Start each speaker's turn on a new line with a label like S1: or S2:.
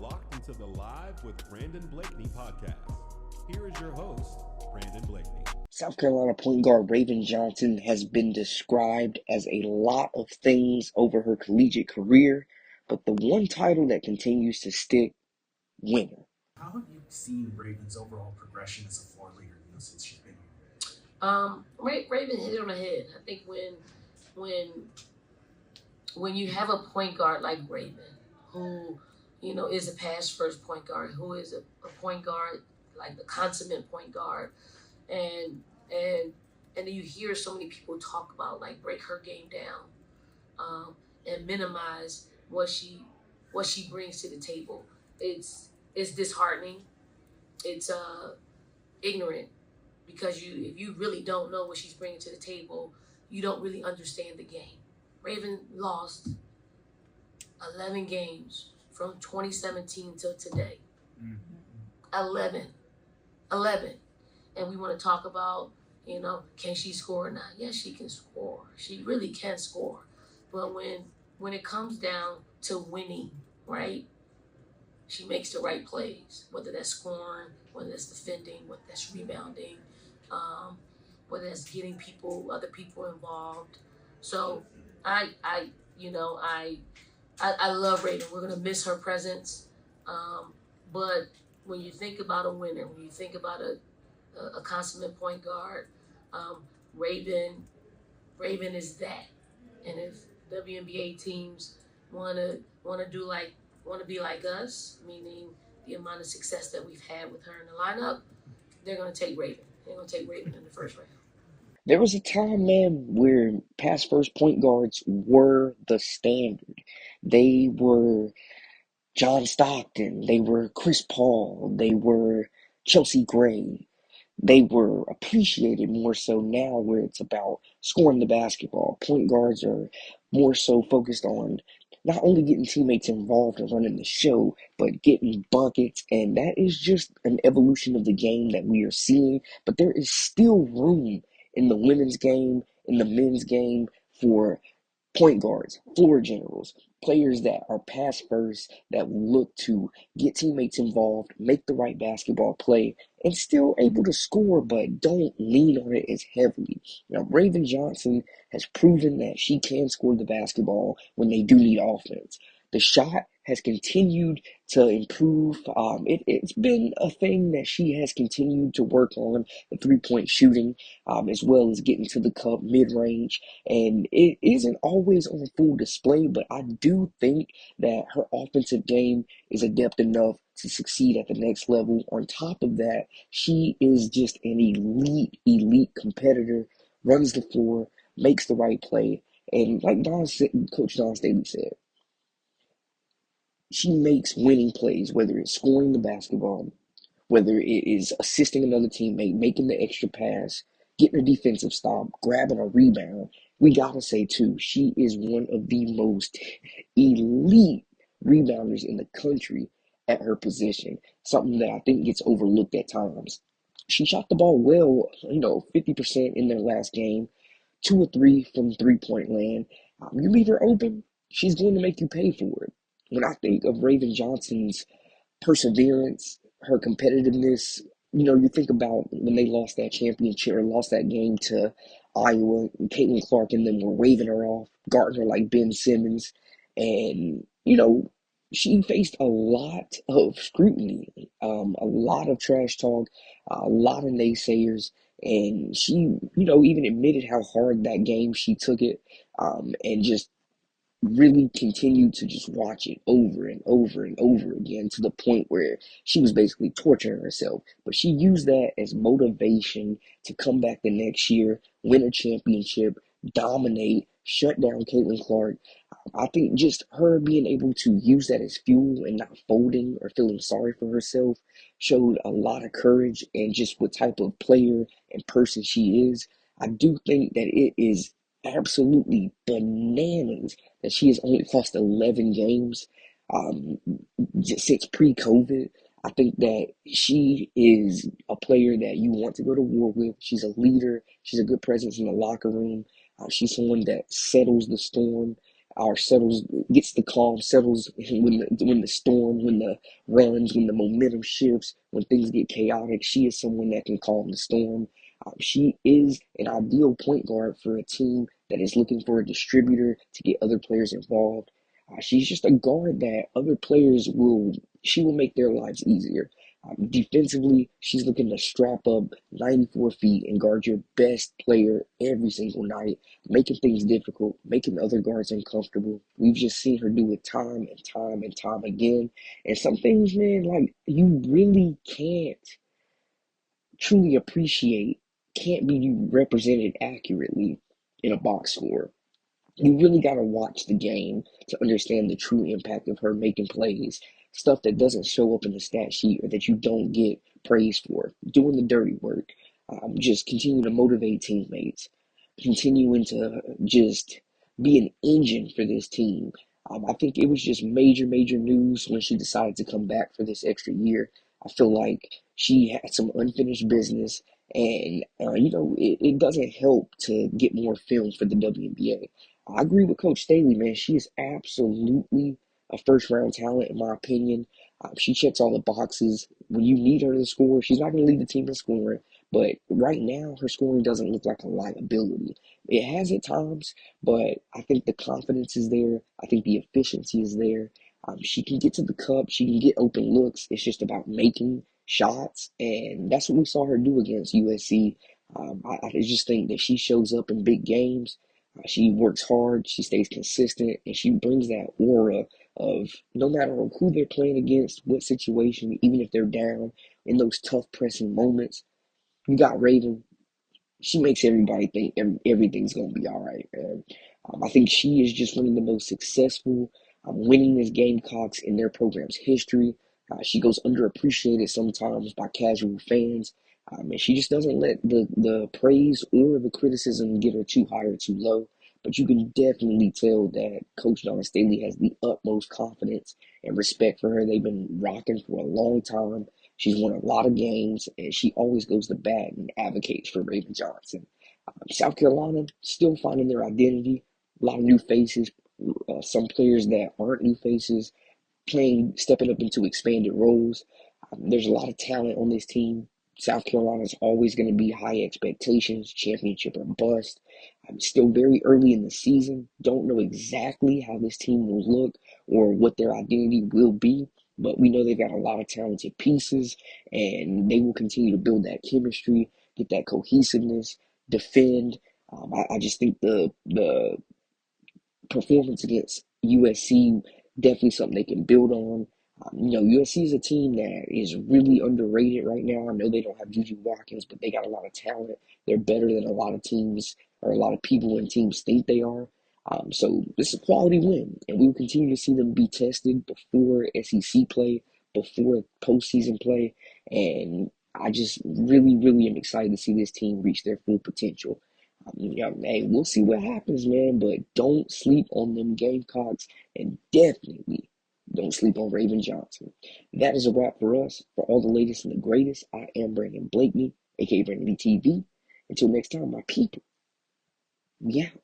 S1: locked into the Live with Brandon Blakeney podcast. Here is your host, Brandon Blakeney.
S2: South Carolina point guard Raven Johnson has been described as a lot of things over her collegiate career, but the one title that continues to stick, winner.
S3: How have you seen Raven's overall progression as a floor leader, since she's been here?
S4: Raven hit it on the head. I think when you have a point guard like Raven, who is a pass first point guard, who is a point guard like the consummate point guard, and then you hear so many people talk about like break her game down, and minimize what she brings to the table. It's disheartening. It's ignorant, because if you really don't know what she's bringing to the table, you don't really understand the game. Raven lost 11 games from 2017 till today. 11. And we want to talk about, can she score or not? Yes, she can score. She really can score. But when it comes down to winning, right, she makes the right plays, whether that's scoring, whether that's defending, whether that's rebounding, whether that's getting other people involved. So I love Raven. We're gonna miss her presence, but when you think about a winner, when you think about a consummate point guard, Raven is that. And if WNBA teams wanna be like us, meaning the amount of success that we've had with her in the lineup, they're gonna take Raven. They're gonna take Raven in the first round.
S2: There was a time, man, where pass first point guards were the standard. They were John Stockton, they were Chris Paul, they were Chelsea Gray. They were appreciated more so now, where it's about scoring the basketball. Point guards are more so focused on not only getting teammates involved and running the show, but getting buckets. And that is just an evolution of the game that we are seeing. But there is still room in the women's game, in the men's game, for point guards, floor generals, players that are pass first, that will look to get teammates involved, make the right basketball play, and still able to score, but don't lean on it as heavily. Now, Raven Johnson has proven that she can score the basketball when they do need offense. The shot has continued to improve. It's been a thing that she has continued to work on, the three-point shooting, as well as getting to the cup mid-range. And it isn't always on full display, but I do think that her offensive game is adept enough to succeed at the next level. On top of that, she is just an elite competitor, runs the floor, makes the right play, and like Coach Don Staley said, she makes winning plays, whether it's scoring the basketball, whether it is assisting another teammate, making the extra pass, getting a defensive stop, grabbing a rebound. We gotta say too, she is one of the most elite rebounders in the country at her position, something that I think gets overlooked at times. She shot the ball well, 50% in their last game, 2 or 3 from three-point land. You leave her open, she's going to make you pay for it. When I think of Raven Johnson's perseverance, her competitiveness, you think about when they lost that championship or lost that game to Iowa, and Caitlin Clark and them were waving her off, guarding her like Ben Simmons. And, she faced a lot of scrutiny, a lot of trash talk, a lot of naysayers. And she, even admitted how hard that game she took it, and just really continued to just watch it over and over and over again, to the point where she was basically torturing herself. But she used that as motivation to come back the next year, win a championship, dominate, shut down Caitlin Clark. I think just her being able to use that as fuel and not folding or feeling sorry for herself showed a lot of courage and just what type of player and person she is. I do think that it is absolutely bananas that she has only lost 11 games since pre-COVID. I think that she is a player that you want to go to war with. She's a leader. She's a good presence in the locker room. She's someone that settles the storm. gets the calm, settles when the storm, when the runs, when the momentum shifts, when things get chaotic. She is someone that can calm the storm. She is an ideal point guard for a team that is looking for a distributor to get other players involved. She's just a guard that other players she will make their lives easier. Defensively, she's looking to strap up 94 feet and guard your best player every single night, making things difficult, making other guards uncomfortable. We've just seen her do it time and time and time again. And some things, man, like you really can't truly appreciate, can't be represented accurately in a box score. You really got to watch the game to understand the true impact of her making plays, stuff that doesn't show up in the stat sheet or that you don't get praised for, doing the dirty work, just continue to motivate teammates, continuing to just be an engine for this team. I think it was just major, major news when she decided to come back for this extra year. I feel like she had some unfinished business, and it doesn't help to get more film for the WNBA. I agree with Coach Staley, man. She is absolutely a first round talent, in my opinion. She checks all the boxes. When you need her to score, she's not going to lead the team in scoring. But right now, her scoring doesn't look like a liability. It has at times, but I think the confidence is there. I think the efficiency is there. She can get to the cup. She can get open looks. It's just about making shots, and that's what we saw her do against USC. I just think that she shows up in big games. She works hard, she stays consistent, and she brings that aura of no matter who they're playing against, what situation, even if they're down in those tough pressing moments. You got Raven. She makes everybody think everything's going to be all right. And I think she is just one of the most successful winningest Gamecocks in their program's history. She goes underappreciated sometimes by casual fans. And she just doesn't let the praise or the criticism get her too high or too low. But you can definitely tell that Coach Don Staley has the utmost confidence and respect for her. They've been rocking for a long time. She's won a lot of games, and she always goes to bat and advocates for Raven Johnson. South Carolina still finding their identity. A lot of new faces, some players that aren't new faces, stepping up into expanded roles. There's a lot of talent on this team. South Carolina's always going to be high expectations, championship or bust. I'm still very early in the season. Don't know exactly how this team will look or what their identity will be, but we know they've got a lot of talented pieces, and they will continue to build that chemistry, get that cohesiveness, defend. I just think the performance against USC definitely something they can build on. USC is a team that is really underrated right now. I know they don't have Juju Watkins, but they got a lot of talent. They're better than a lot of teams or a lot of people and teams think they are. So this is a quality win, and we will continue to see them be tested before SEC play, before postseason play, and I just really, really am excited to see this team reach their full potential. Hey, we'll see what happens, man, but don't sleep on them Gamecocks, and definitely don't sleep on Raven Johnson. That is a wrap for us. For all the latest and the greatest, I am Brandon Blakeney, aka Brandon TV. Until next time, my people, we out.